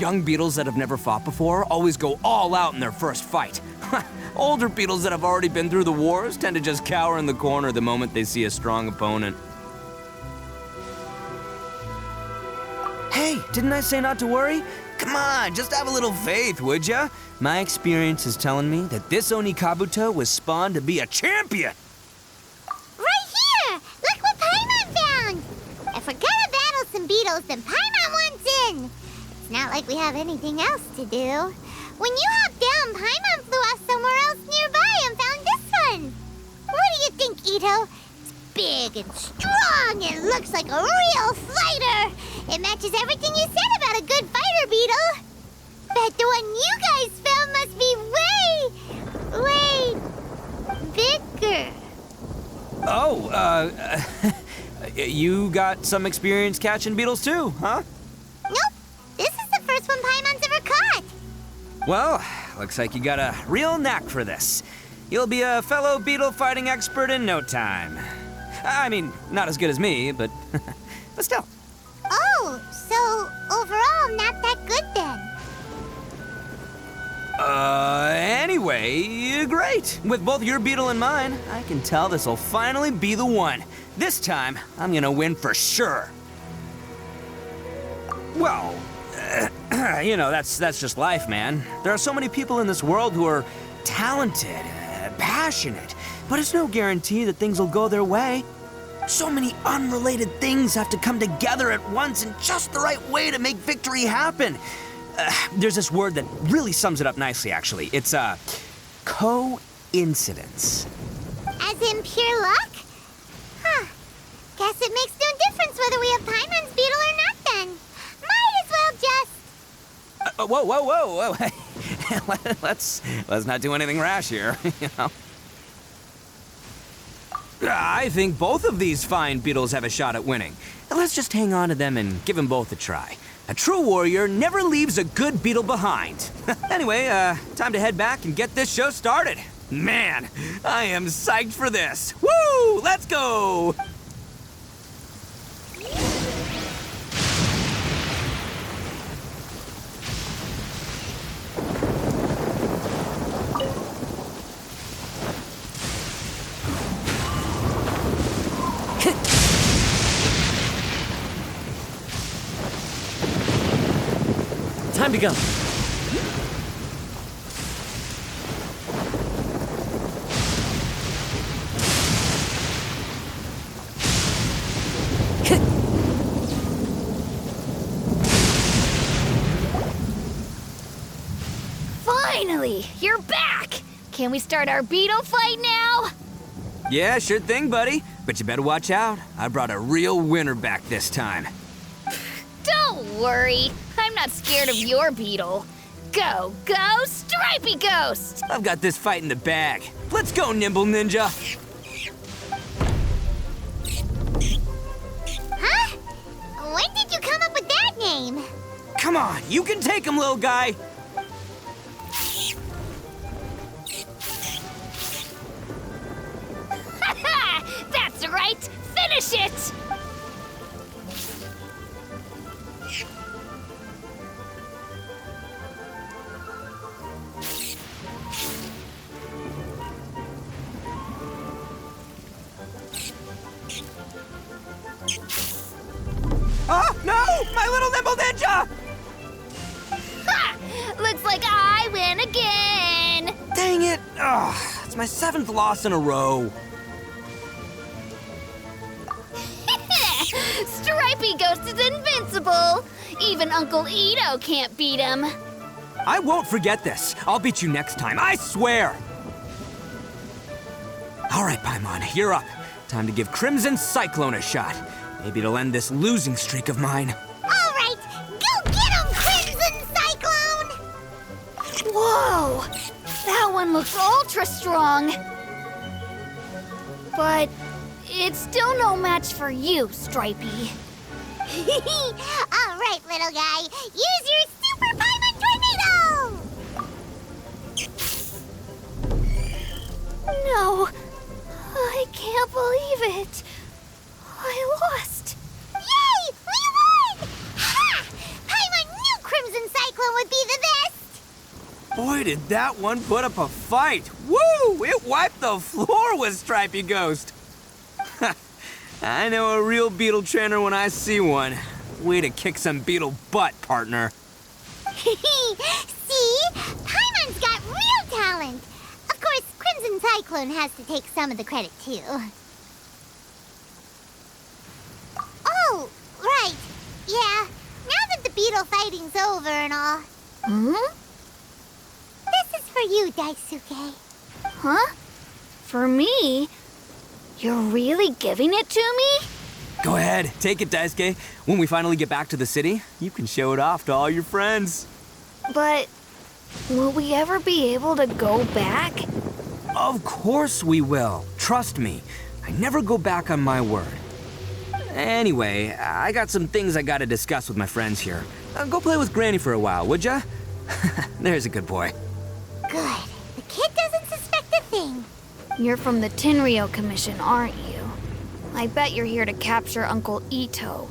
Young beetles that have never fought before always go all out in their first fight. Older beetles that have already been through the wars tend to just cower in the corner the moment they see a strong opponent. Hey, didn't I say not to worry? Come on, just have a little faith, would ya? My experience is telling me that this Onikabuto was spawned to be a champion! Right here! Look what Paimon found! If we're gonna battle some beetles, then Paimon wants in! It's not like we have anything else to do. When you hopped down, Paimon flew off somewhere else nearby and found this one! What do you think, Ito? It's big and strong and looks like a real fighter! It matches everything you said about a good fighter, Beetle! Bet the one you guys found must be way bigger. Oh, you got some experience catching beetles too, huh? Nope. This is the first one Paimon's ever caught. Well, looks like you got a real knack for this. You'll be a fellow beetle fighting expert in no time. I mean, not as good as me, but still. Oh, so overall not that good then. Anyway, great. With both your beetle and mine, I can tell this'll finally be the one. This time, I'm gonna win for sure. Well, you know, that's just life, man. There are so many people in this world who are talented, passionate, but it's no guarantee that things will go their way. So many unrelated things have to come together at once in just the right way to make victory happen. There's this word that really sums it up nicely, actually. It's, coincidence. As in pure luck? Huh. Guess it makes no difference whether we have Paimon's beetle or not then. Might as well just... Whoa. let's not do anything rash here, you know. I think both of these fine beetles have a shot at winning. Let's just hang on to them and give them both a try. A true warrior never leaves a good beetle behind. Anyway, time to head back and get this show started. Man, I am psyched for this. Woo! Let's go! Time to go. Finally, you're back! Can we start our beetle fight now? Yeah, sure thing, buddy. But you better watch out. I brought a real winner back this time. Don't worry, I'm not scared of your beetle. Go, Stripey Ghost! I've got this fight in the bag. Let's go, Nimble Ninja. Huh? When did you come up with that name? Come on, you can take him, little guy. That's right! Finish it! Oh, no! My little Nimble Ninja! Ha! Looks like I win again! Dang it! Ugh, it's my 7th loss in a row. Stripey Ghost is invincible! Even Uncle Ito can't beat him. I won't forget this. I'll beat you next time, I swear! All right, Paimon, you're up. Time to give Crimson Cyclone a shot. Maybe it'll end this losing streak of mine. All right, go get him, Crimson Cyclone! Whoa! That one looks ultra strong. But it's still no match for you, Stripey. All right, little guy, use your Super Paimon Tornado! No, I can't believe it. I lost. Yay! We won! Ha! Paimon knew Crimson Cyclone Boy, did that one put up a fight. Woo! It wiped the floor with Stripey Ghost. I know a real beetle trainer when I see one. Way to kick some beetle butt, partner. See? Paimon's got real talent. Of course, Crimson Cyclone has to take some of the credit, too. Oh, right. Yeah, now that the beetle fighting's over and all. Hmm? This is for you, Daisuke. Huh? For me? You're really giving it to me? Go ahead, take it, Daisuke. When we finally get back to the city, you can show it off to all your friends. But will we ever be able to go back? Of course we will. Trust me. I never go back on my word. Anyway, I got some things I gotta discuss with my friends here. Go play with Granny for a while, would ya? There's a good boy. Good. The kid doesn't suspect a thing. You're from the Tenryou Commission, aren't you? I bet you're here to capture Uncle Ito.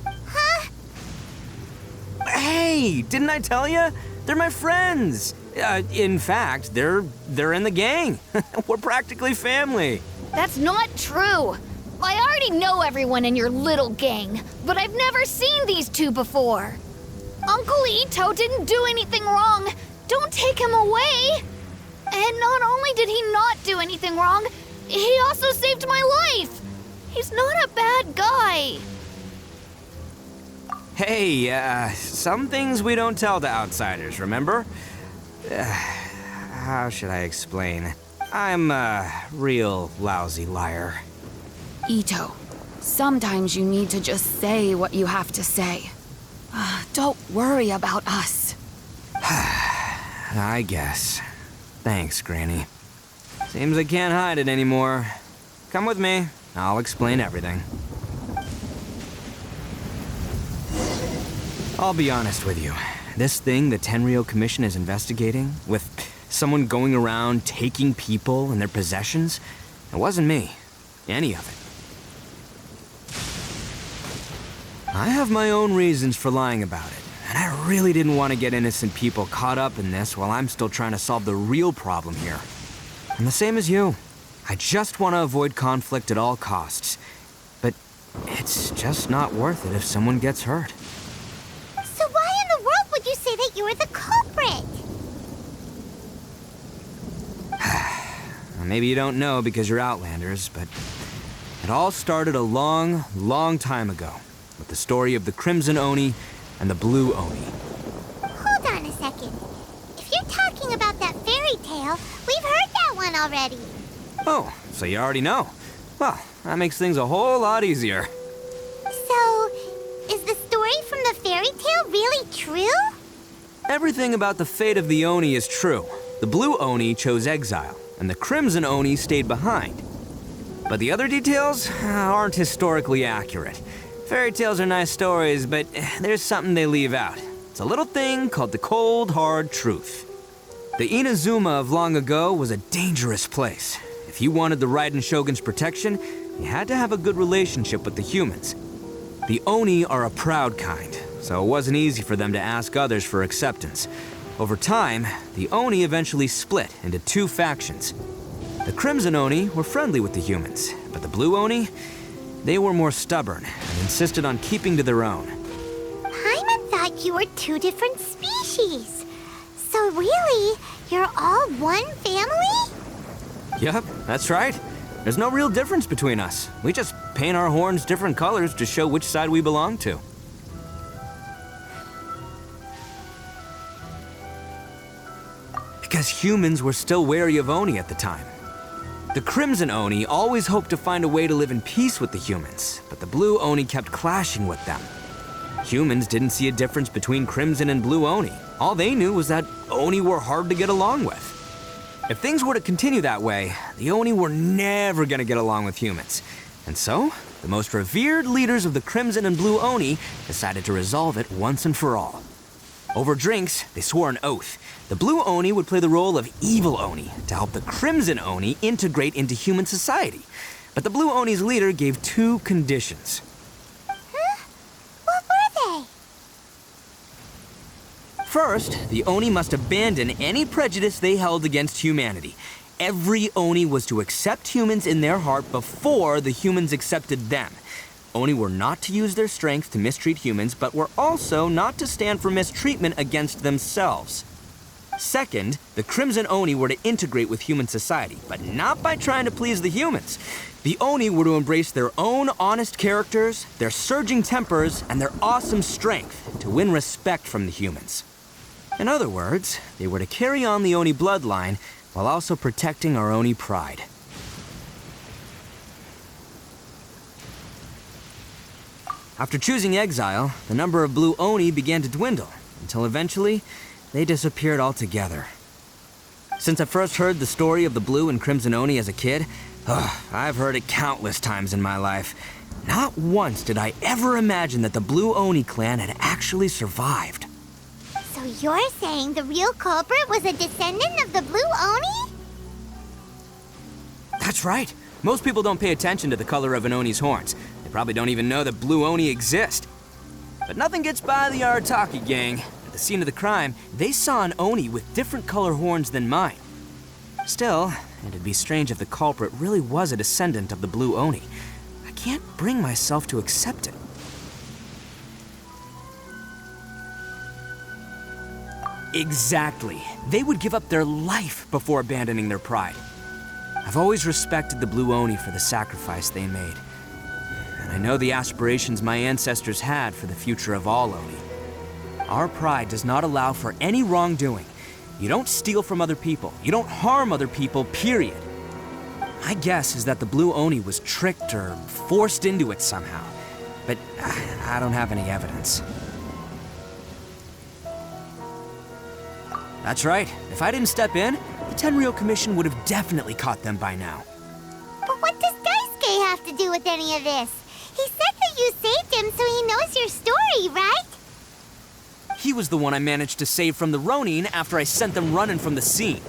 Huh? Hey, didn't I tell ya? They're my friends. In fact, they're in the gang. We're practically family. That's not true. I already know everyone in your little gang, but I've never seen these two before. Uncle Ito didn't do anything wrong. Don't take him away. And not only did he not do anything wrong, he also saved my life. He's not a bad guy. Hey, some things we don't tell to outsiders, remember? How should I explain? I'm a real lousy liar. Ito, sometimes you need to just say what you have to say. Don't worry about us. I guess. Thanks, Granny. Seems I can't hide it anymore. Come with me. I'll explain everything. I'll be honest with you. This thing the Tenryou Commission is investigating, with someone going around taking people and their possessions, it wasn't me. Any of it. I have my own reasons for lying about it, and I really didn't want to get innocent people caught up in this while I'm still trying to solve the real problem here. I'm the same as you. I just want to avoid conflict at all costs. But it's just not worth it if someone gets hurt. So why in the world would you say that you were the culprit? Maybe you don't know because you're Outlanders, but it all started a long, long time ago with the story of the Crimson Oni and the Blue Oni. Hold on a second. If you're talking about that fairy tale, we've heard that one already. Oh, so you already know. Well, that makes things a whole lot easier. So, is the story from the fairy tale really true? Everything about the fate of the Oni is true. The Blue Oni chose exile, and the Crimson Oni stayed behind. But the other details aren't historically accurate. Fairy tales are nice stories, but there's something they leave out. It's a little thing called the cold, hard truth. The Inazuma of long ago was a dangerous place. If you wanted the Raiden Shogun's protection, you had to have a good relationship with the humans. The Oni are a proud kind, so it wasn't easy for them to ask others for acceptance. Over time, the Oni eventually split into two factions. The Crimson Oni were friendly with the humans, but the Blue Oni, they were more stubborn and insisted on keeping to their own. Paimon thought you were two different species. So really, you're all one family? Yep, that's right. There's no real difference between us. We just paint our horns different colors to show which side we belong to. Because humans were still wary of Oni at the time. The Crimson Oni always hoped to find a way to live in peace with the humans, but the Blue Oni kept clashing with them. Humans didn't see a difference between Crimson and Blue Oni. All they knew was that Oni were hard to get along with. If things were to continue that way, the Oni were never gonna get along with humans. And so, the most revered leaders of the Crimson and Blue Oni decided to resolve it once and for all. Over drinks, they swore an oath. The Blue Oni would play the role of evil Oni to help the Crimson Oni integrate into human society. But the Blue Oni's leader gave two conditions. Huh? What were they? First, the Oni must abandon any prejudice they held against humanity. Every Oni was to accept humans in their heart before the humans accepted them. Oni were not to use their strength to mistreat humans, but were also not to stand for mistreatment against themselves. Second, the Crimson Oni were to integrate with human society, but not by trying to please the humans. The Oni were to embrace their own honest characters, their surging tempers, and their awesome strength to win respect from the humans. In other words, they were to carry on the Oni bloodline while also protecting our Oni pride. After choosing exile, the number of blue Oni began to dwindle, until eventually, they disappeared altogether. Since I first heard the story of the blue and crimson Oni as a kid, I've heard it countless times in my life. Not once did I ever imagine that the blue Oni clan had actually survived. So you're saying the real culprit was a descendant of the blue Oni? That's right. Most people don't pay attention to the color of an Oni's horns. They probably don't even know that blue Oni exist. But nothing gets by the Arataki gang. At the scene of the crime, they saw an Oni with different color horns than mine. Still, it'd be strange if the culprit really was a descendant of the blue Oni. I can't bring myself to accept it. Exactly. They would give up their life before abandoning their pride. I've always respected the blue Oni for the sacrifice they made. And I know the aspirations my ancestors had for the future of all Oni. Our pride does not allow for any wrongdoing. You don't steal from other people. You don't harm other people, period. My guess is that the blue Oni was tricked or forced into it somehow. But I don't have any evidence. That's right. If I didn't step in, the Tenryou Commission would have definitely caught them by now. But what does Daisuke have to do with any of this? He said that you saved him so he knows your story, right? He was the one I managed to save from the Ronin after I sent them running from the scene.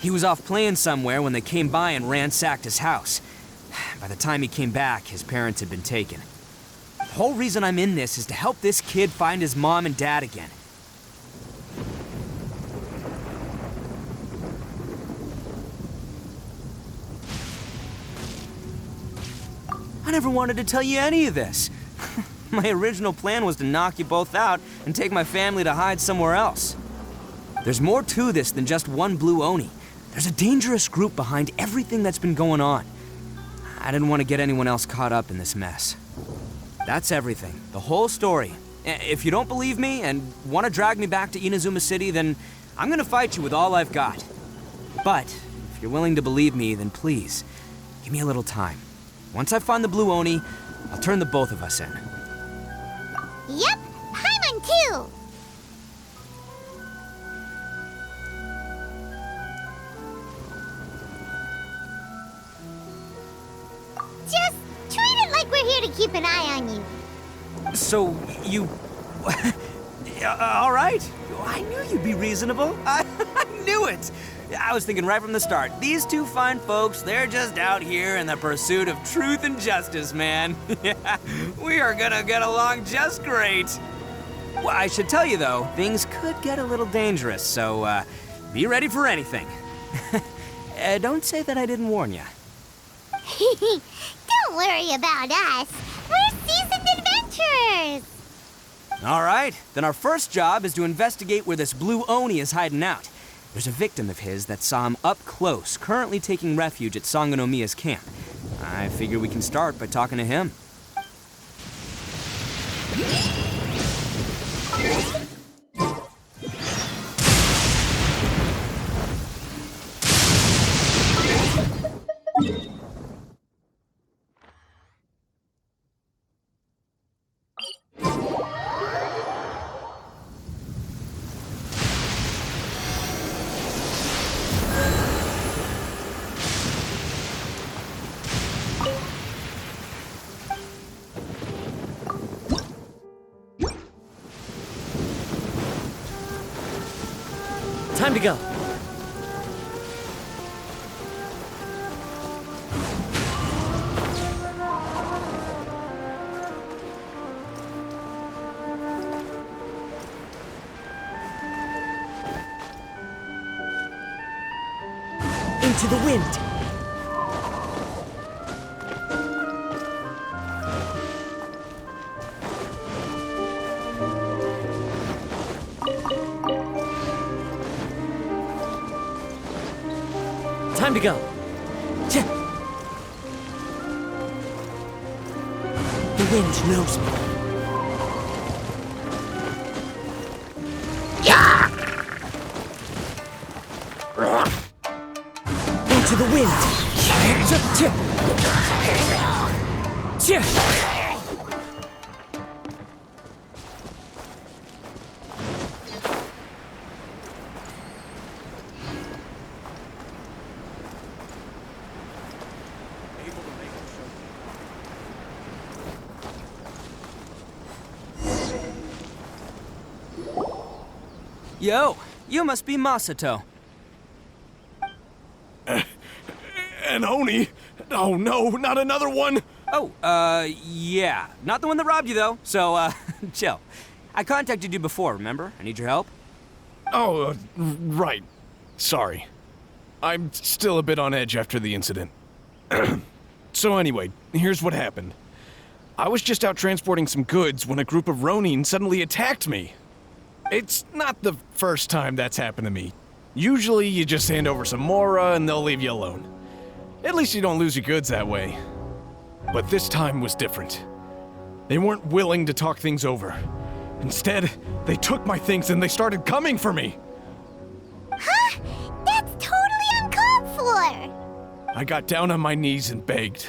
He was off playing somewhere when they came by and ransacked his house. By the time he came back, his parents had been taken. The whole reason I'm in this is to help this kid find his mom and dad again. I never wanted to tell you any of this. My original plan was to knock you both out and take my family to hide somewhere else. There's more to this than just one blue Oni. There's a dangerous group behind everything that's been going on. I didn't want to get anyone else caught up in this mess. That's everything, the whole story. If you don't believe me and want to drag me back to Inazuma City, then I'm gonna fight you with all I've got. But if you're willing to believe me, then please, give me a little time. Once I find the blue Oni, I'll turn the both of us in. Yep, Paimon too! Just treat it like we're here to keep an eye on you. So, you... all right. I knew you'd be reasonable. I knew it. I was thinking right from the start, these two fine folks, they're just out here in the pursuit of truth and justice, man. We are gonna get along just great. Well, I should tell you, though, things could get a little dangerous, so be ready for anything. Don't say that I didn't warn you. Don't worry about us. We're seasoned adventurers. All right, then our first job is to investigate where this blue Oni is hiding out. There's a victim of his that saw him up close, currently taking refuge at Sangonomiya's camp. I figure we can start by talking to him. Time to go. Into the wind. Time to go. The wind knows me. Into the wind. Yo, you must be Masato. An Oni? Oh no, not another one! Oh, yeah. Not the one that robbed you, though. So, chill. I contacted you before, remember? I need your help. Oh, right. Sorry. I'm still a bit on edge after the incident. So anyway, here's what happened. I was just out transporting some goods when a group of Ronin suddenly attacked me. It's not the first time that's happened to me. Usually you just hand over some Mora and they'll leave you alone. At least you don't lose your goods that way. But this time was different. They weren't willing to talk things over. Instead, they took my things and they started coming for me. Huh? That's totally uncalled for! I got down on my knees and begged.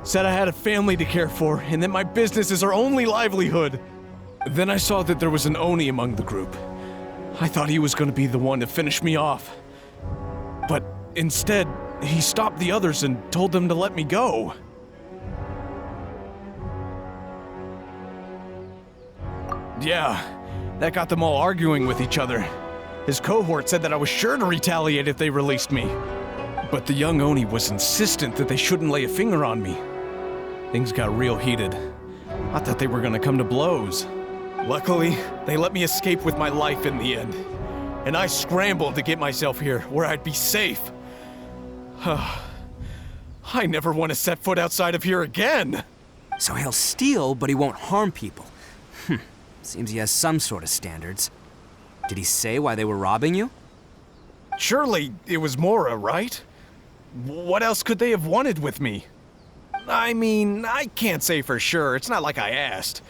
Said I had a family to care for and that my business is our only livelihood. Then I saw that there was an Oni among the group. I thought he was going to be the one to finish me off. But instead, he stopped the others and told them to let me go. Yeah, that got them all arguing with each other. His cohort said that I was sure to retaliate if they released me. But the young Oni was insistent that they shouldn't lay a finger on me. Things got real heated. I thought they were gonna come to blows. Luckily, they let me escape with my life in the end. And I scrambled to get myself here, where I'd be safe. I never want to set foot outside of here again! So he'll steal, but he won't harm people. Seems he has some sort of standards. Did he say why they were robbing you? Surely it was Mora, right? What else could they have wanted with me? I mean, I can't say for sure, it's not like I asked.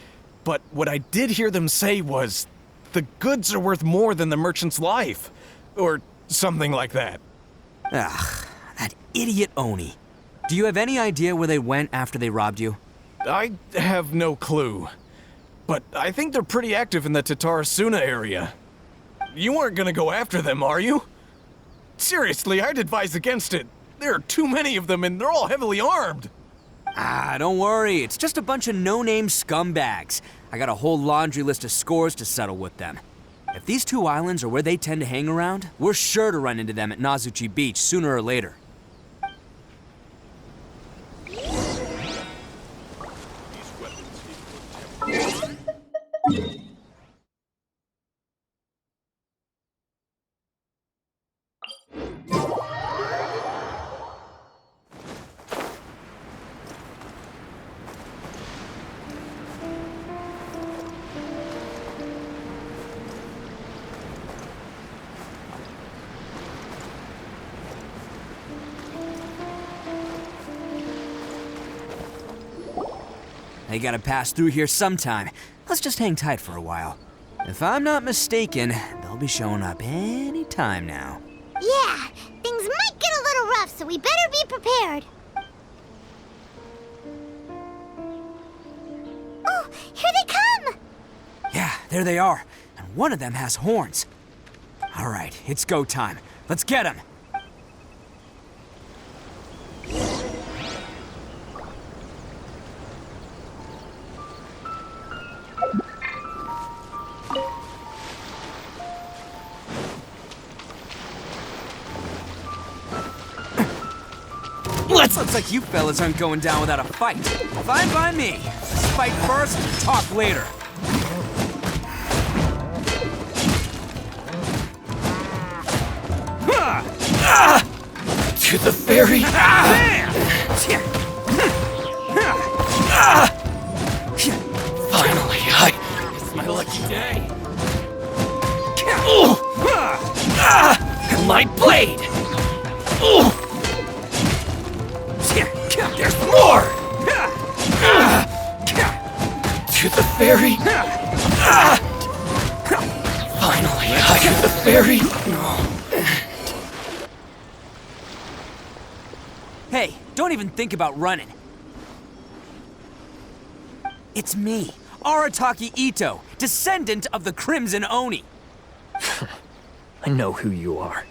But what I did hear them say was, the goods are worth more than the merchant's life. Or something like that. Ugh, that idiot Oni. Do you have any idea where they went after they robbed you? I have no clue. But I think they're pretty active in the Tatarasuna area. You aren't gonna go after them, are you? Seriously, I'd advise against it. There are too many of them and they're all heavily armed. Ah, don't worry. It's just a bunch of no-name scumbags. I got a whole laundry list of scores to settle with them. If these two islands are where they tend to hang around, we're sure to run into them at Nazuchi Beach sooner or later. They gotta pass through here sometime. Let's just hang tight for a while. If I'm not mistaken, they'll be showing up any time now. Yeah, things might get a little rough, so we better be prepared. Oh, here they come! Yeah, there they are. And one of them has horns. All right, it's go time. Let's get them. Looks like you fellas aren't going down without a fight. Fine by me. Let's fight first, talk later. To the very... Finally, it's my lucky day. My blade! There's more! To the very... Finally, to the very... Hey, don't even think about running. It's me, Arataki Ito, descendant of the Crimson Oni. I know who you are.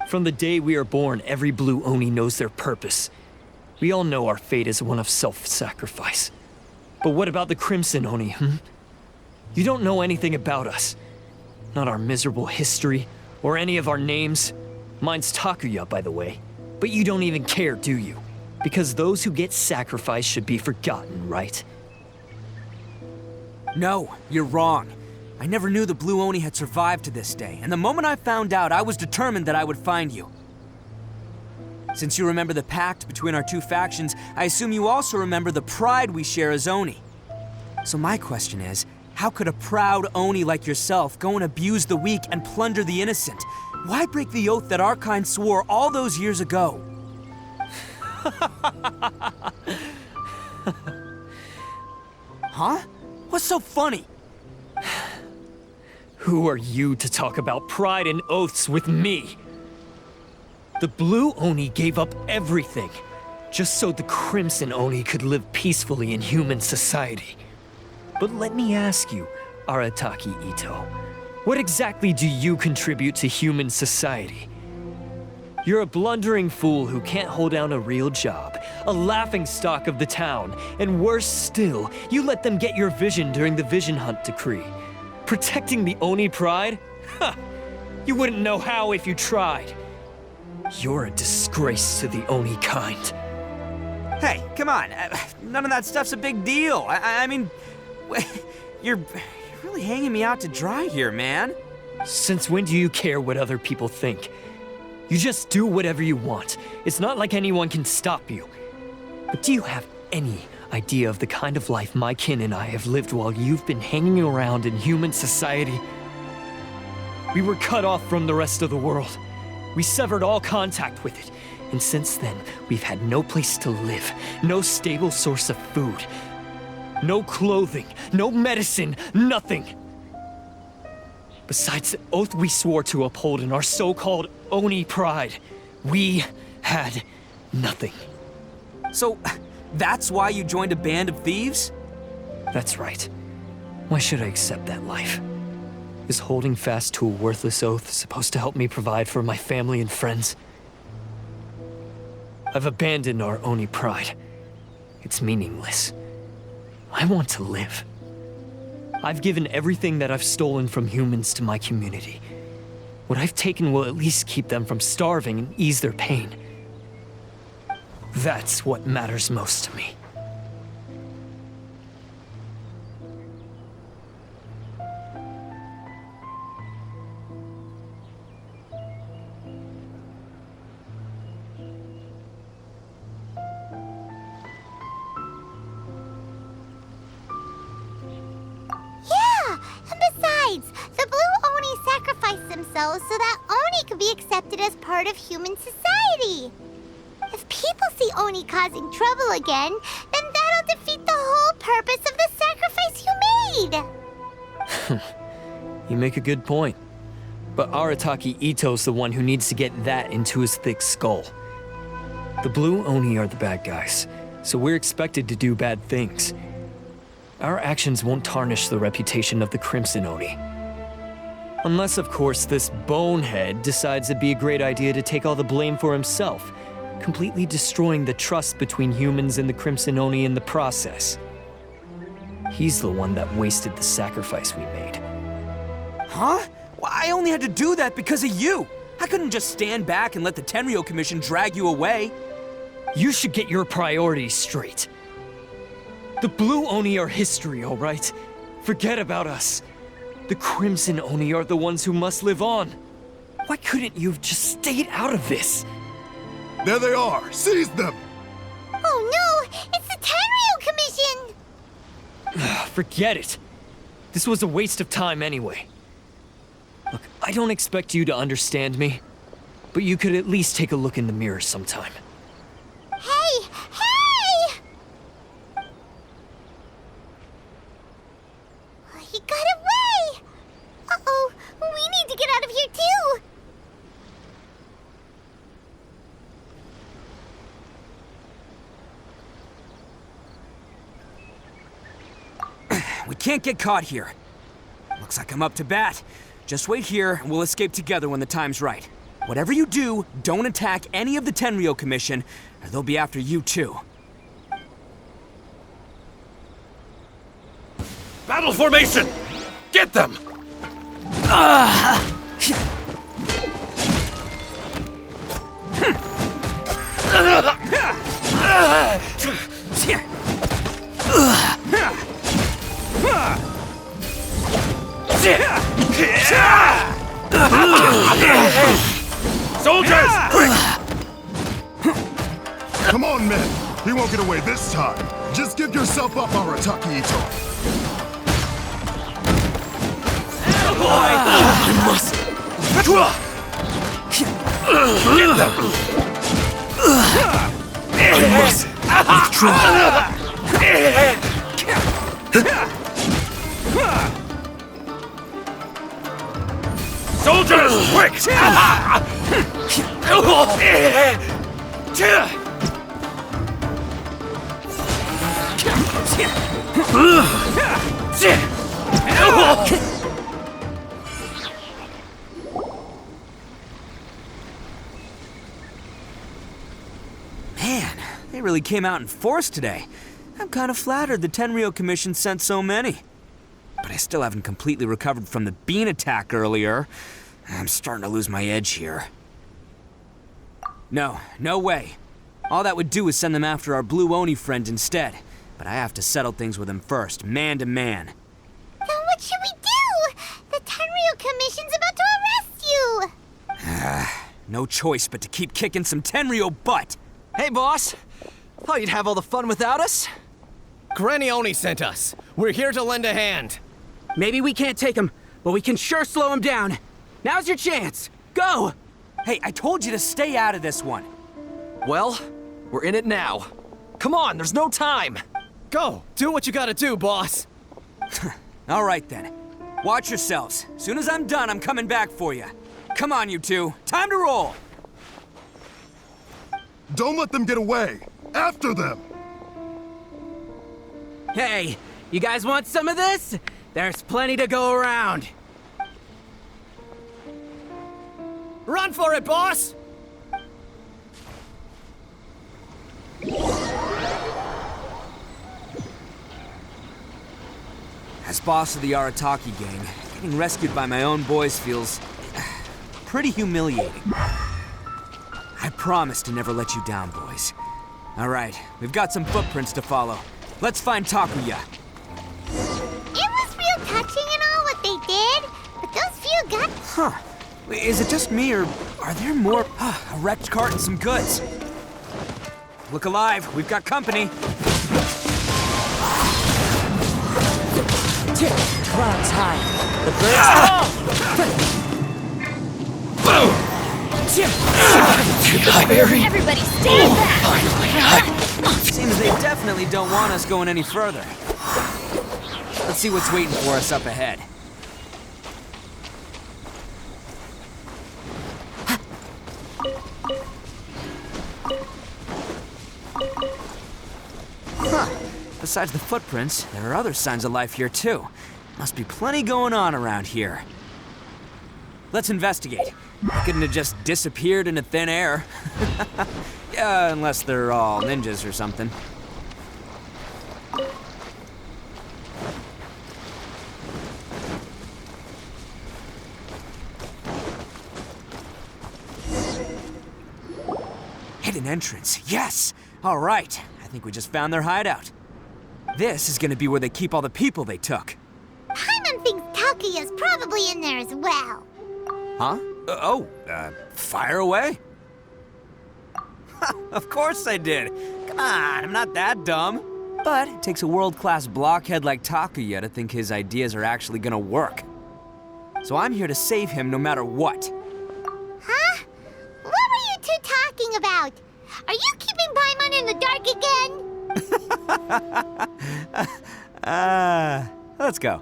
From the day we are born, every blue Oni knows their purpose. We all know our fate is one of self-sacrifice. But what about the Crimson Oni, You don't know anything about us. Not our miserable history, or any of our names. Mine's Takuya, by the way. But you don't even care, do you? Because those who get sacrificed should be forgotten, right? No, you're wrong. I never knew the Blue Oni had survived to this day, and the moment I found out, I was determined that I would find you. Since you remember the pact between our two factions, I assume you also remember the pride we share as Oni. So my question is, how could a proud Oni like yourself go and abuse the weak and plunder the innocent? Why break the oath that our kind swore all those years ago? Huh? What's so funny? Who are you to talk about pride and oaths with me? The Blue Oni gave up everything, just so the Crimson Oni could live peacefully in human society. But let me ask you, Arataki Ito, what exactly do you contribute to human society? You're a blundering fool who can't hold down a real job, a laughingstock of the town, and worse still, you let them get your vision during the Vision Hunt decree. Protecting the Oni pride? Ha! You wouldn't know how if you tried. You're a disgrace to the Oni kind. Hey, come on. None of that stuff's a big deal. I mean, you're really hanging me out to dry here, man. Since when do you care what other people think? You just do whatever you want. It's not like anyone can stop you. But do you have any idea of the kind of life my kin and I have lived while you've been hanging around in human society? We were cut off from the rest of the world. We severed all contact with it. And since then, we've had no place to live, no stable source of food, no clothing, no medicine, nothing. Besides the oath we swore to uphold in our so-called Oni pride, we had nothing. So, that's why you joined a band of thieves? That's right. Why should I accept that life? Is holding fast to a worthless oath supposed to help me provide for my family and friends? I've abandoned our Oni pride. It's meaningless. I want to live. I've given everything that I've stolen from humans to my community. What I've taken will at least keep them from starving and ease their pain. That's what matters most to me. Yeah, and besides, the Blue Oni sacrificed themselves so that Oni could be accepted as part of human society. If people see Oni causing trouble again, then that'll defeat the whole purpose of the sacrifice you made. You make a good point. But Arataki Ito's the one who needs to get that into his thick skull. The Blue Oni are the bad guys, so we're expected to do bad things. Our actions won't tarnish the reputation of the Crimson Oni. Unless, of course, this bonehead decides it'd be a great idea to take all the blame for himself, completely destroying the trust between humans and the Crimson Oni in the process. He's the one that wasted the sacrifice we made. Huh? Well, I only had to do that because of you. I couldn't just stand back and let the Tenryo Commission drag you away. You should get your priorities straight. The Blue Oni are history, all right? Forget about us. The Crimson Oni are the ones who must live on. Why couldn't you have just stayed out of this? There they are! Seize them! Oh no! It's the Tenryu Commission! Forget it. This was a waste of time anyway. Look, I don't expect you to understand me, but you could at least take a look in the mirror sometime. Hey! Hey! He got away! Uh-oh, we need to get out of here too! We can't get caught here. Looks like I'm up to bat. Just wait here, and we'll escape together when the time's right. Whatever you do, don't attack any of the Tenryu Commission, or they'll be after you too. Battle formation! Get them! Soldiers! Quick! Come on, men! He won't get away this time! Just give yourself up, Arataki Ito! I must. Get them! I must withdraw. Soldiers! Quick! Man, they really came out in force today. I'm kind of flattered the Tenryu Commission sent so many. But I still haven't completely recovered from the bean attack earlier. I'm starting to lose my edge here. No way. All that would do is send them after our Blue Oni friend instead. But I have to settle things with him first, man to man. Then what should we do? The Tenryu Commission's about to arrest you! No choice but to keep kicking some Tenryu butt. Hey, boss. Thought you'd have all the fun without us? Granny Oni sent us. We're here to lend a hand. Maybe we can't take him, but we can sure slow him down. Now's your chance. Go! Hey, I told you to stay out of this one. Well, we're in it now. Come on, there's no time. Go! Do what you gotta do, boss. All right then. Watch yourselves. Soon as I'm done, I'm coming back for you. Come on, you two. Time to roll. Don't let them get away! After them! Hey, you guys want some of this? There's plenty to go around. Run for it, boss! As boss of the Arataki gang, getting rescued by my own boys feels pretty humiliating. I promise to never let you down, boys. All right, we've got some footprints to follow. Let's find Takuya. It was real touching and all what they did, but those few got... Huh. Is it just me, or are there more? A wrecked cart and some goods. Look alive, we've got company. Cloud's high. The birds... Everybody stand back! Seems they definitely don't want us going any further. Let's see what's waiting for us up ahead. Huh. Besides the footprints, there are other signs of life here too. Must be plenty going on around here. Let's investigate. They couldn't have just disappeared into thin air. Yeah, unless they're all ninjas or something. Hidden entrance, yes! All right, I think we just found their hideout. This is gonna be where they keep all the people they took. Paimon thinks Takuya's probably in there as well. Huh? Fire away. Of course I did. Come on, I'm not that dumb. But it takes a world-class blockhead like Takuya to think his ideas are actually gonna work. So I'm here to save him no matter what. Huh? What were you two talking about? Are you keeping Paimon in the dark again? Let's go.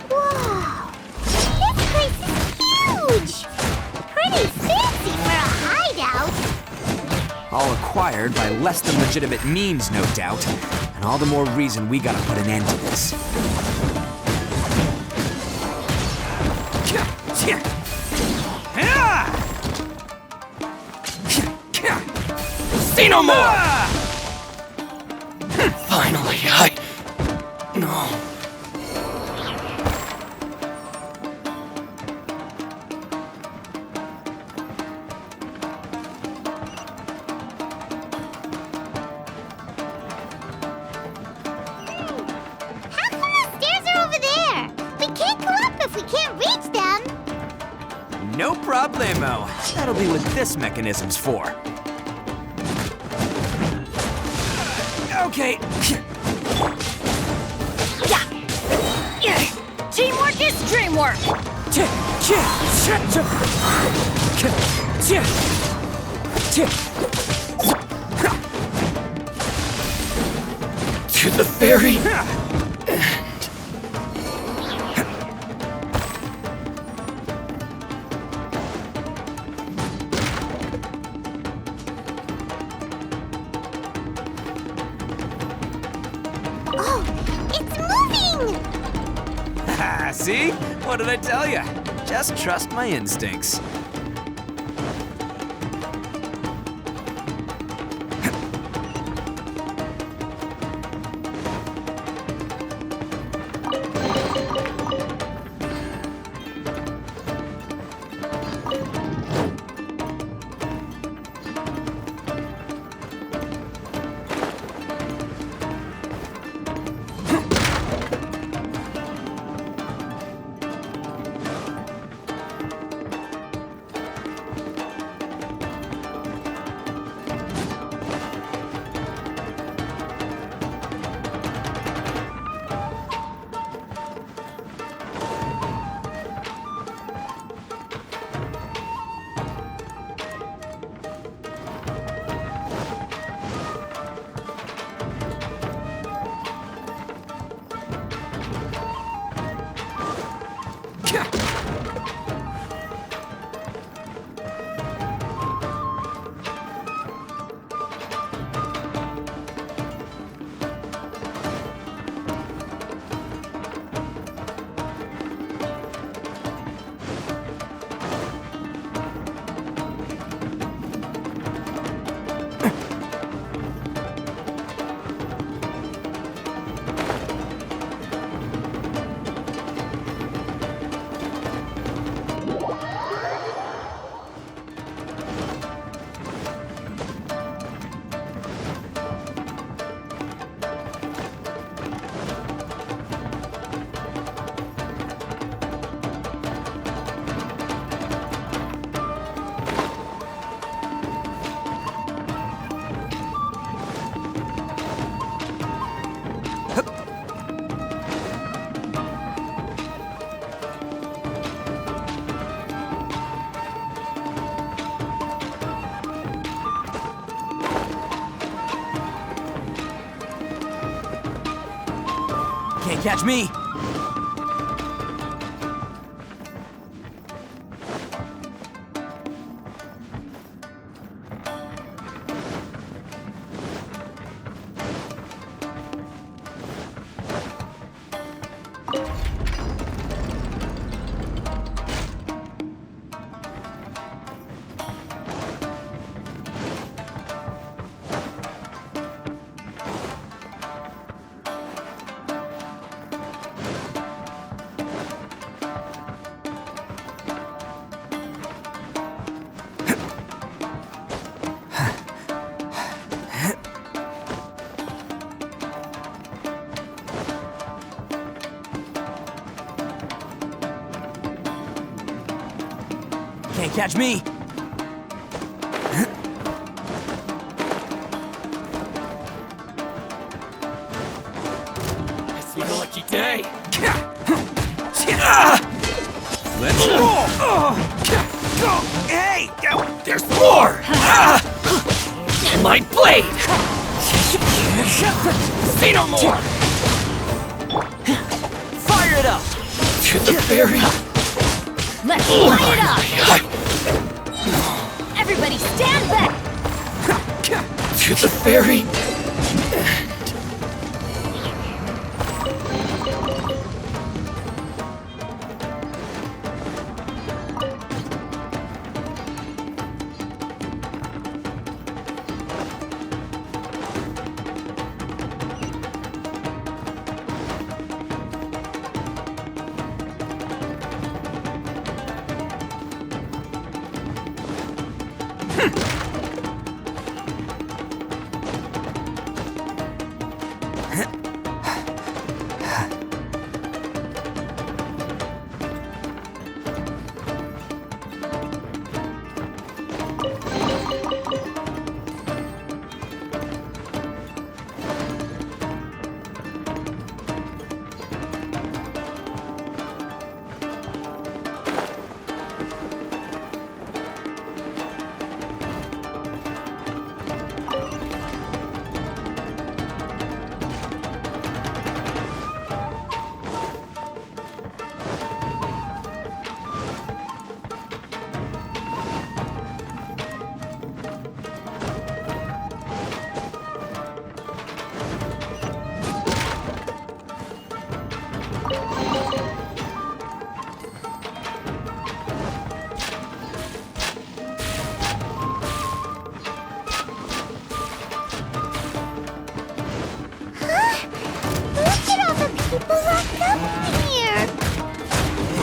Whoa! This place is huge! Pretty fancy for a hideout. All acquired by less than legitimate means, no doubt. And all the more reason we gotta put an end to this. See no more! Finally, No. How come the stairs are over there? We can't go up if we can't reach them. No problemo. That'll be what this mechanism's for. Okay. Teamwork is dreamwork! To the very Oh, it's moving! See? What did I tell you? Just trust my instincts. Can't catch me. Can't catch me. It's my lucky day. Let's roll. Hey, there's more. My blade! Say no more! Fire it up. To the very... Let's light it up! Everybody stand back! To the very...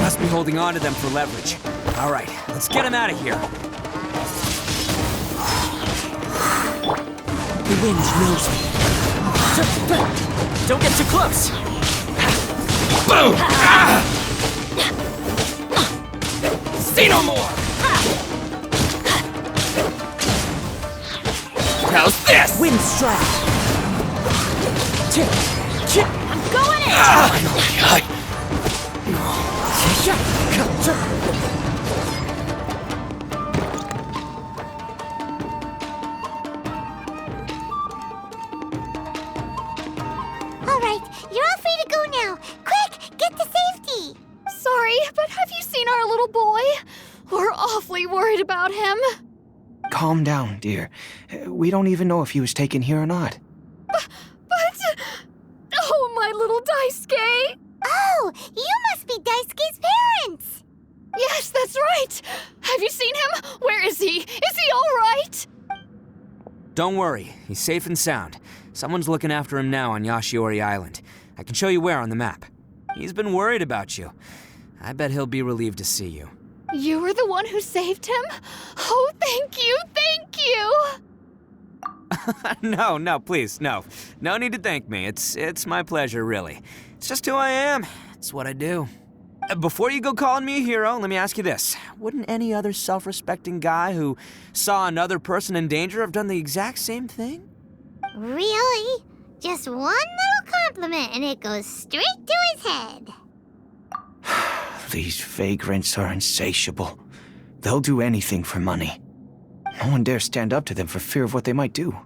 Must be holding on to them for leverage. All right, let's get him out of here. The wind knows me. Don't get too close. Boom! Say no more! How's this? Wind strike. I'm going in! All right, you're all free to go now. Quick, get to safety. Sorry, but have you seen our little boy? We're awfully worried about him. Calm down, dear. We don't even know if he was taken here or not. But... Oh, my little Daisuke! Oh, you must be Daisuke's parents. Yes, that's right! Have you seen him? Where is he? Is he all right? Don't worry, he's safe and sound. Someone's looking after him now on Yashiori Island. I can show you where on the map. He's been worried about you. I bet he'll be relieved to see you. You were the one who saved him? Oh, thank you, thank you! No, please, no. No need to thank me. It's my pleasure, really. It's just who I am. It's what I do. Before you go calling me a hero, let me ask you this. Wouldn't any other self-respecting guy who saw another person in danger have done the exact same thing? Really? Just one little compliment and it goes straight to his head. These vagrants are insatiable. They'll do anything for money. No one dares stand up to them for fear of what they might do.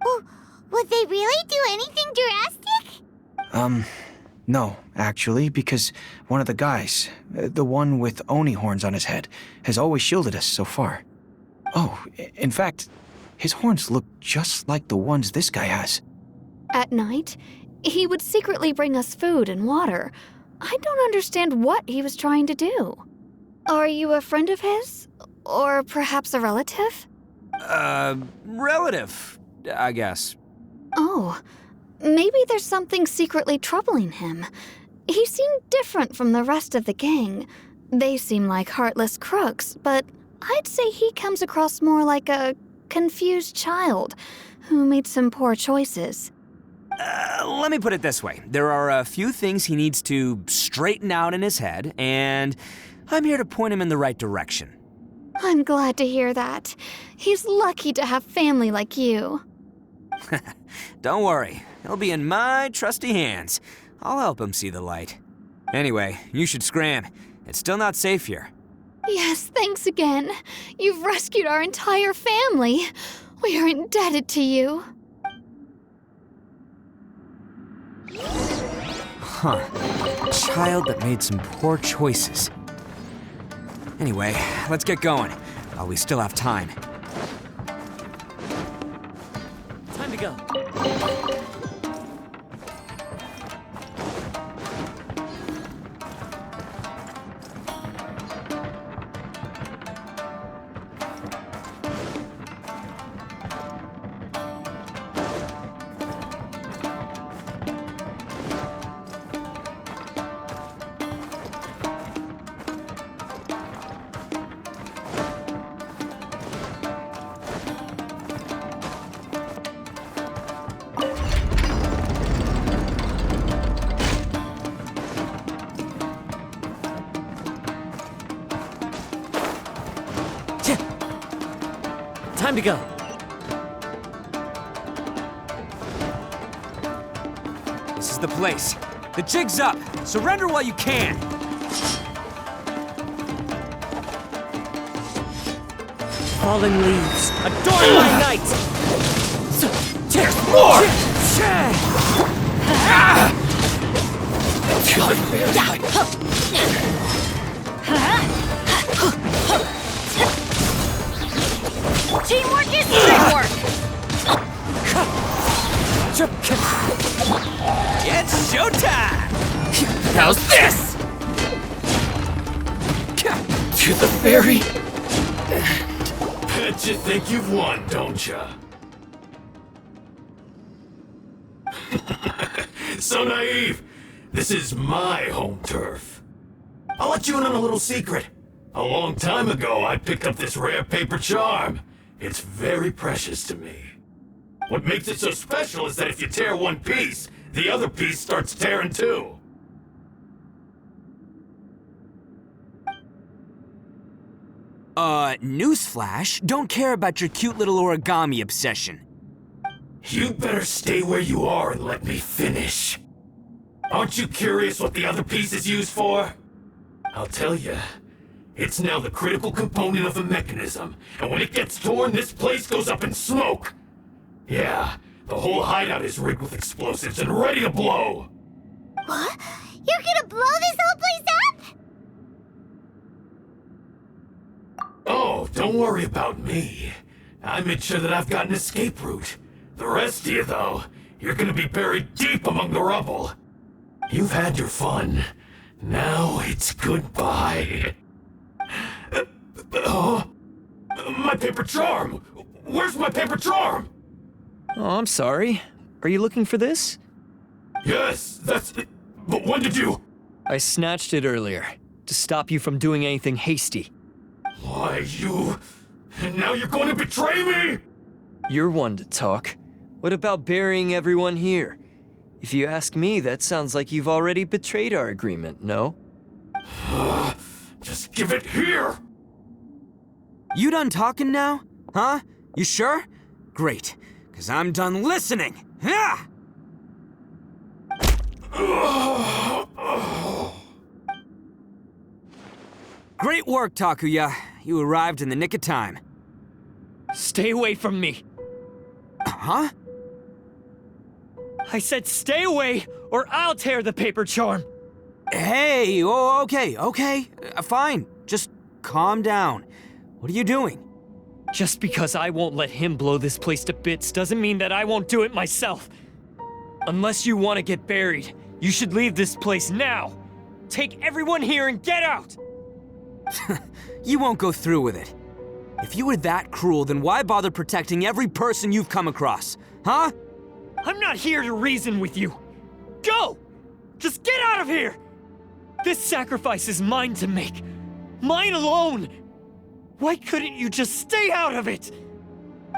Well, would they really do anything drastic? No, actually, because one of the guys, the one with Oni horns on his head, has always shielded us so far. Oh, in fact, his horns look just like the ones this guy has. At night, he would secretly bring us food and water. I don't understand what he was trying to do. Are you a friend of his? Or perhaps a relative? Relative, I guess. Oh, maybe there's something secretly troubling him. He seemed different from the rest of the gang. They seem like heartless crooks, but I'd say he comes across more like a confused child who made some poor choices. Let me put it this way. There are a few things he needs to straighten out in his head, and I'm here to point him in the right direction. I'm glad to hear that. He's lucky to have family like you. Don't worry, he'll be in my trusty hands. I'll help him see the light. Anyway, you should scram. It's still not safe here. Yes, thanks again. You've rescued our entire family. We are indebted to you. Huh. A child that made some poor choices. Anyway, let's get going, while we still have time. Time to go. Time to go. This is the place. The jig's up. Surrender while you can. Fallen leaves, adorn my night! There's more! Teamwork is teamwork! It's showtime! How's this? To the ferry. Bet you think you've won, don't ya? So naive. This is my home turf. I'll let you in on a little secret. A long time ago, I picked up this rare paper charm. It's very precious to me. What makes it so special is that if you tear one piece, the other piece starts tearing too. Newsflash, don't care about your cute little origami obsession. You better stay where you are and let me finish. Aren't you curious what the other piece is used for? I'll tell you. It's now the critical component of the mechanism, and when it gets torn, this place goes up in smoke. Yeah, the whole hideout is rigged with explosives and ready to blow. What? You're gonna blow this whole place up? Oh, don't worry about me. I made sure that I've got an escape route. The rest of you, though, you're gonna be buried deep among the rubble. You've had your fun. Now it's goodbye. My paper charm! Where's my paper charm? Oh, I'm sorry. Are you looking for this? Yes, that's it. But when did you... I snatched it earlier, to stop you from doing anything hasty. Why, you... And now you're going to betray me? You're one to talk. What about burying everyone here? If you ask me, that sounds like you've already betrayed our agreement, no? Just give it here! You done talking now? Huh? You sure? Great, because I'm done listening. Yeah! Great work, Takuya. You arrived in the nick of time. Stay away from me. Huh? I said stay away, or I'll tear the paper charm. Hey, oh, okay. Fine. Just calm down. What are you doing? Just because I won't let him blow this place to bits doesn't mean that I won't do it myself. Unless you want to get buried, you should leave this place now. Take everyone here and get out! You won't go through with it. If you were that cruel, then why bother protecting every person you've come across? Huh? I'm not here to reason with you. Go! Just get out of here! This sacrifice is mine to make. Mine alone! Why couldn't you just stay out of it?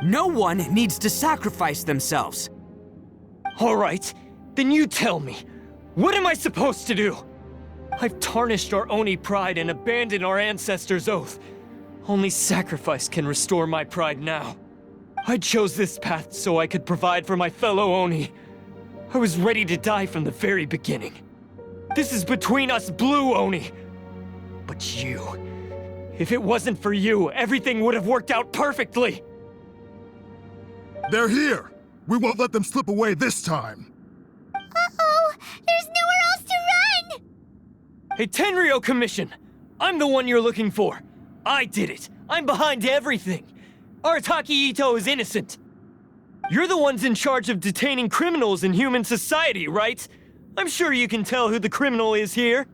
No one needs to sacrifice themselves. All right, then you tell me. What am I supposed to do? I've tarnished our Oni pride and abandoned our ancestors' oath. Only sacrifice can restore my pride now. I chose this path so I could provide for my fellow Oni. I was ready to die from the very beginning. This is between us Blue Oni. But you... if it wasn't for you, everything would have worked out perfectly! They're here! We won't let them slip away this time! Uh-oh! There's nowhere else to run! Hey, Tenryo Commission! I'm the one you're looking for. I did it. I'm behind everything. Arataki Ito is innocent. You're the ones in charge of detaining criminals in human society, right? I'm sure you can tell who the criminal is here.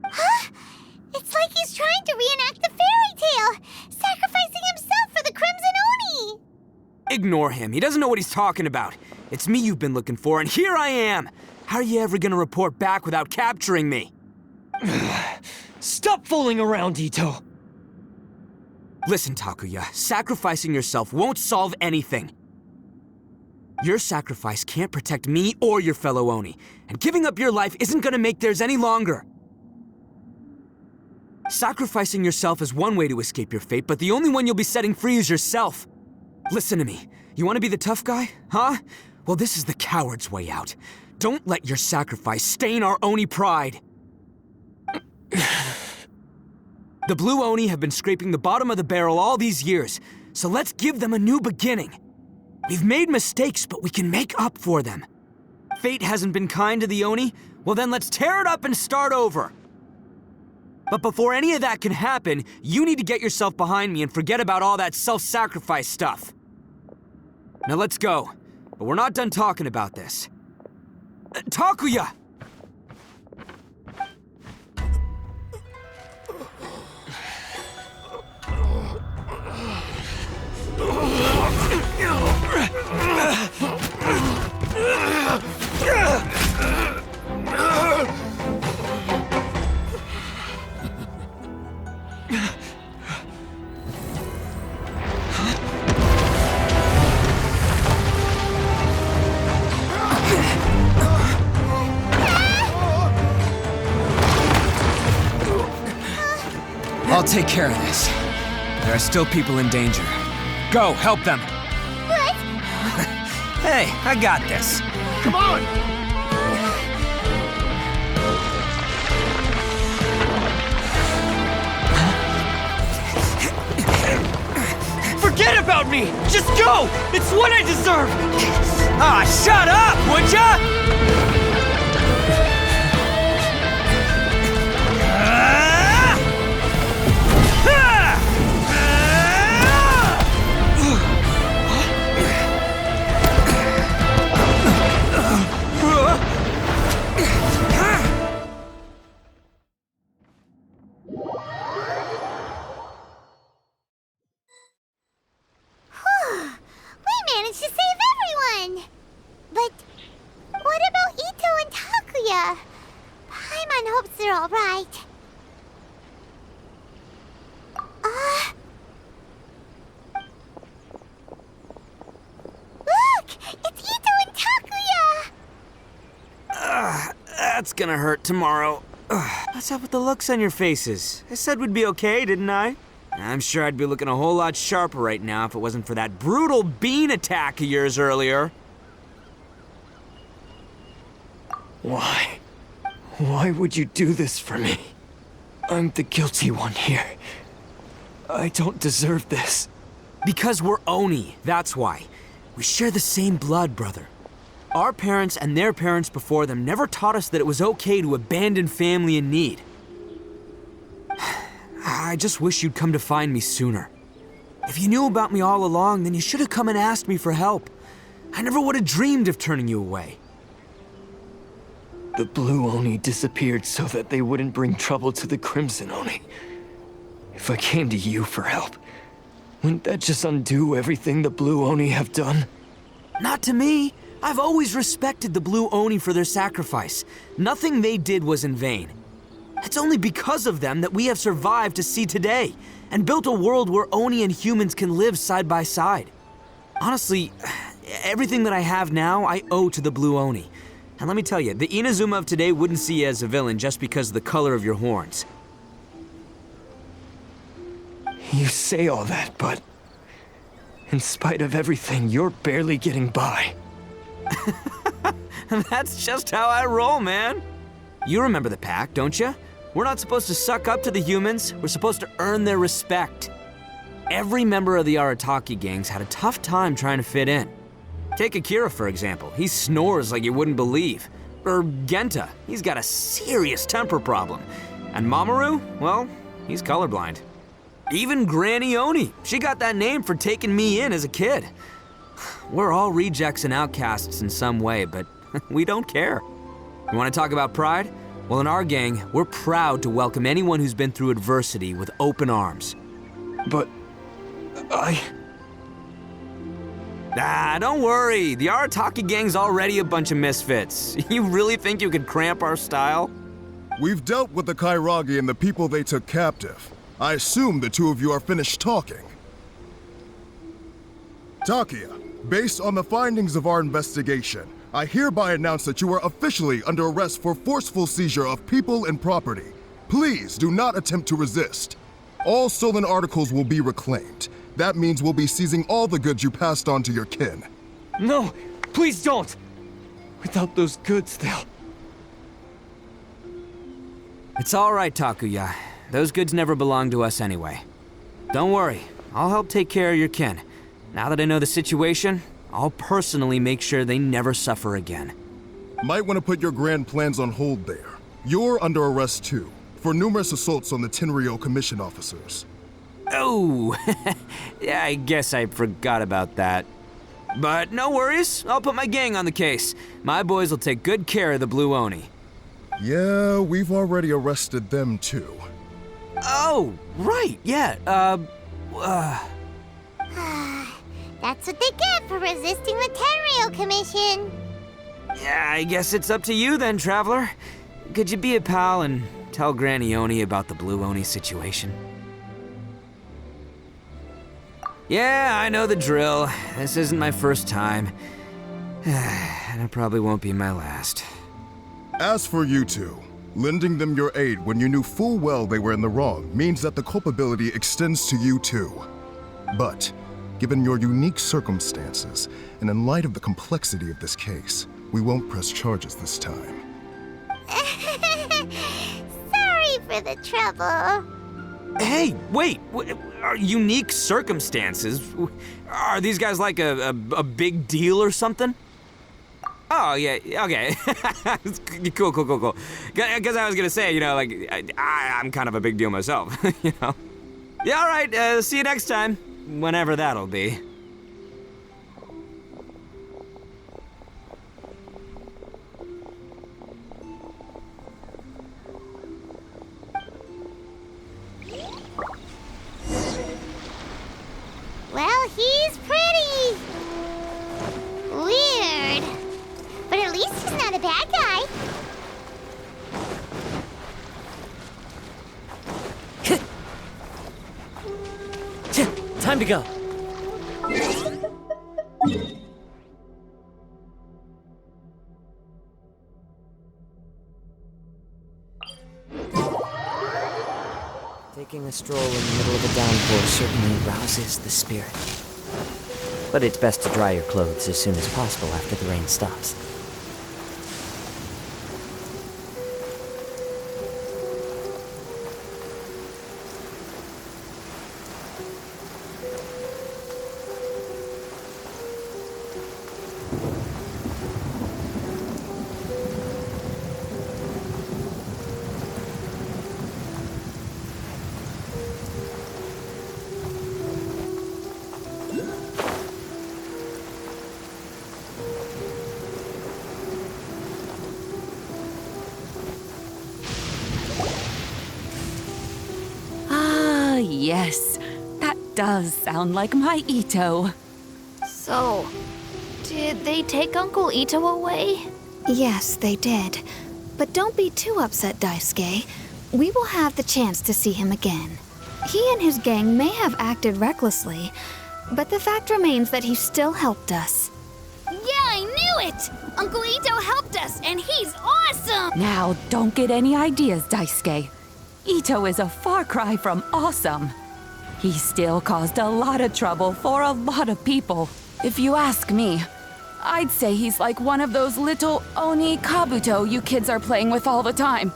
Huh? It's like he's trying to reenact the fairy tale, sacrificing himself for the Crimson Oni! Ignore him. He doesn't know what he's talking about. It's me you've been looking for, and here I am! How are you ever gonna report back without capturing me? Stop fooling around, Ito! Listen, Takuya, sacrificing yourself won't solve anything. Your sacrifice can't protect me or your fellow Oni, and giving up your life isn't gonna make theirs any longer. Sacrificing yourself is one way to escape your fate, but the only one you'll be setting free is yourself. Listen to me. You want to be the tough guy? Huh? Well, this is the coward's way out. Don't let your sacrifice stain our Oni pride. The Blue Oni have been scraping the bottom of the barrel all these years, so let's give them a new beginning. We've made mistakes, but we can make up for them. Fate hasn't been kind to the Oni? Well then let's tear it up and start over. But before any of that can happen, you need to get yourself behind me and forget about all that self-sacrifice stuff. Now let's go. But we're not done talking about this. Takuya! I'll take care of this. There are still people in danger. Go, help them. What? Hey, I got this. Come on! Forget about me! Just go! It's what I deserve! Ah, shut up, would ya? We managed to save everyone! But what about Ito and Takuya? Paimon hopes they're alright. Look! It's Ito and Takuya! That's gonna hurt tomorrow. What's up with the looks on your faces? I said we'd be okay, didn't I? I'm sure I'd be looking a whole lot sharper right now if it wasn't for that brutal bean attack of yours earlier. Why? Why would you do this for me? I'm the guilty one here. I don't deserve this. Because we're Oni, that's why. We share the same blood, brother. Our parents and their parents before them never taught us that it was okay to abandon family in need. I just wish you'd come to find me sooner. If you knew about me all along, then you should have come and asked me for help. I never would have dreamed of turning you away. The Blue Oni disappeared so that they wouldn't bring trouble to the Crimson Oni. If I came to you for help, wouldn't that just undo everything the Blue Oni have done? Not to me. I've always respected the Blue Oni for their sacrifice. Nothing they did was in vain. It's only because of them that we have survived to see today, and built a world where Oni and humans can live side by side. Honestly, everything that I have now, I owe to the Blue Oni. And let me tell you, the Inazuma of today wouldn't see you as a villain just because of the color of your horns. You say all that, but in spite of everything, you're barely getting by. That's just how I roll, man. You remember the pact, don't you? We're not supposed to suck up to the humans. We're supposed to earn their respect. Every member of the Arataki gangs had a tough time trying to fit in. Take Akira, for example. He snores like you wouldn't believe. Or Genta, he's got a serious temper problem. And Mamoru, well, he's colorblind. Even Granny Oni, she got that name for taking me in as a kid. We're all rejects and outcasts in some way, but we don't care. You want to talk about pride? Well, in our gang, we're proud to welcome anyone who's been through adversity with open arms. But Don't worry. The Arataki gang's already a bunch of misfits. You really think you could cramp our style? We've dealt with the Kairagi and the people they took captive. I assume the two of you are finished talking. Takia, based on the findings of our investigation, I hereby announce that you are officially under arrest for forceful seizure of people and property. Please do not attempt to resist. All stolen articles will be reclaimed. That means we'll be seizing all the goods you passed on to your kin. no, please don't! Without those goods, they'll... It's all right, Takuya. Those goods never belonged to us anyway. Don't worry, I'll help take care of your kin. Now that I know the situation, I'll personally make sure they never suffer again. Might want to put your grand plans on hold there. You're under arrest too, for numerous assaults on the Tenryo commission officers. Oh, yeah, I guess I forgot about that. But no worries, I'll put my gang on the case. My boys will take good care of the Blue Oni. Yeah, we've already arrested them too. Oh, right, yeah, That's what they get for resisting the Tenryo Commission. Yeah, I guess it's up to you then, Traveler. Could you be a pal and tell Granny Oni about the Blue Oni situation? Yeah, I know the drill. This isn't my first time. And it probably won't be my last. As for you two, lending them your aid when you knew full well they were in the wrong means that the culpability extends to you too. But, given your unique circumstances, and in light of the complexity of this case, we won't press charges this time. Sorry for the trouble. Hey, wait, are unique circumstances? Are these guys like a big deal or something? Oh, yeah, okay. Cool. Because I was gonna say, you know, like, I'm kind of a big deal myself, you know? Yeah, all right, see you next time, whenever that'll be. Well, he's pretty. Weird. But at least he's not a bad guy. Time to go. Taking a stroll in the middle of a downpour certainly rouses the spirit. But it's best to dry your clothes as soon as possible after the rain stops. Yes, that does sound like my Ito. So, did they take Uncle Ito away? Yes, they did. But don't be too upset, Daisuke. We will have the chance to see him again. He and his gang may have acted recklessly, but the fact remains that he still helped us. Yeah, I knew it! Uncle Ito helped us, and he's awesome! Now, don't get any ideas, Daisuke. Ito is a far cry from awesome. He still caused a lot of trouble for a lot of people. If you ask me, I'd say he's like one of those little Oni Kabuto you kids are playing with all the time.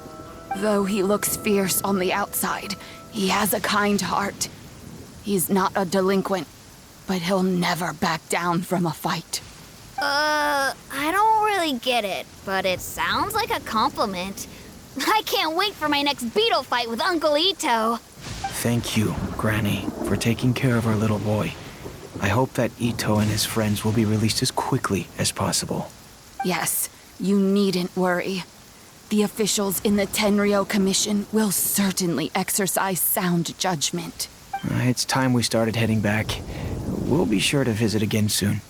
Though he looks fierce on the outside, he has a kind heart. He's not a delinquent, but he'll never back down from a fight. I don't really get it, but it sounds like a compliment. I can't wait for my next beetle fight with Uncle Ito. Thank you, Granny, for taking care of our little boy. I hope that Ito and his friends will be released as quickly as possible. Yes, you needn't worry. The officials in the Tenryo Commission will certainly exercise sound judgment. It's time we started heading back. We'll be sure to visit again soon.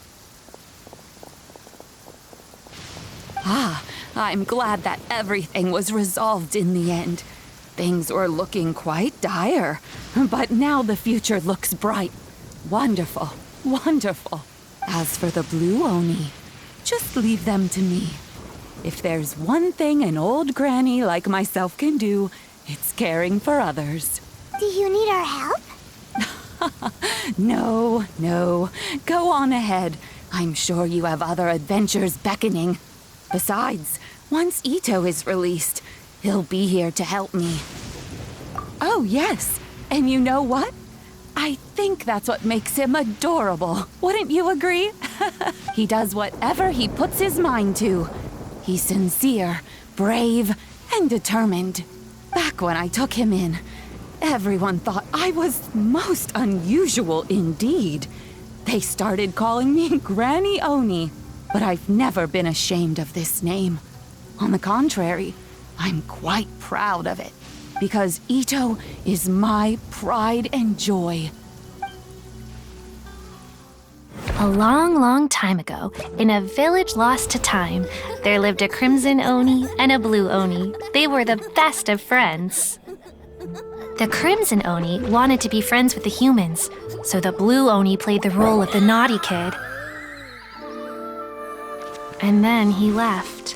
I'm glad that everything was resolved in the end. Things were looking quite dire, but now the future looks bright. Wonderful, wonderful. As for the Blue Oni, just leave them to me. If there's one thing an old granny like myself can do, it's caring for others. Do you need our help? No. Go on ahead. I'm sure you have other adventures beckoning. Besides, once Ito is released, he'll be here to help me. Oh, yes. And you know what? I think that's what makes him adorable. Wouldn't you agree? He does whatever he puts his mind to. He's sincere, brave, and determined. Back when I took him in, everyone thought I was most unusual indeed. They started calling me Granny Oni, but I've never been ashamed of this name. On the contrary, I'm quite proud of it, because Ito is my pride and joy. A long, long time ago, in a village lost to time, there lived a Crimson Oni and a Blue Oni. They were the best of friends. The Crimson Oni wanted to be friends with the humans, so the Blue Oni played the role of the naughty kid. And then he left.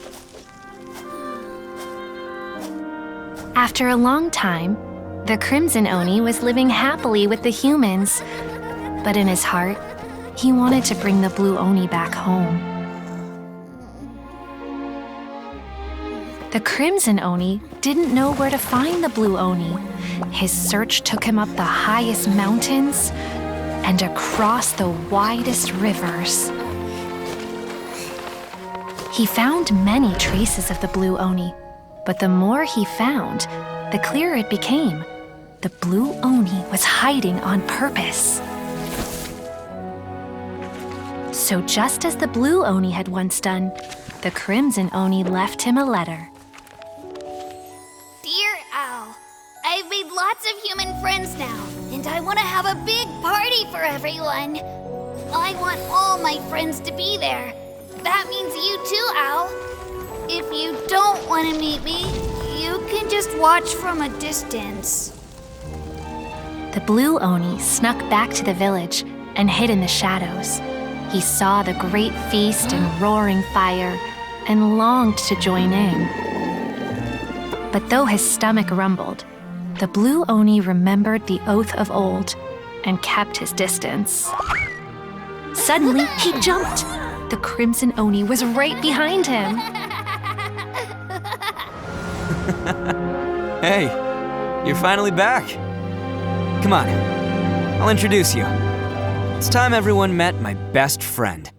After a long time, the Crimson Oni was living happily with the humans, but in his heart, he wanted to bring the Blue Oni back home. The Crimson Oni didn't know where to find the Blue Oni. His search took him up the highest mountains and across the widest rivers. He found many traces of the Blue Oni, but the more he found, the clearer it became. The Blue Oni was hiding on purpose. So just as the Blue Oni had once done, the Crimson Oni left him a letter. Dear Al, I've made lots of human friends now, and I want to have a big party for everyone. I want all my friends to be there. That means you too, Al. If you don't want to meet me, you can just watch from a distance. The Blue Oni snuck back to the village and hid in the shadows. He saw the great feast and roaring fire and longed to join in. But though his stomach rumbled, the Blue Oni remembered the oath of old and kept his distance. Suddenly, he jumped. The Crimson Oni was right behind him. Hey, you're finally back. Come on, I'll introduce you. It's time everyone met my best friend.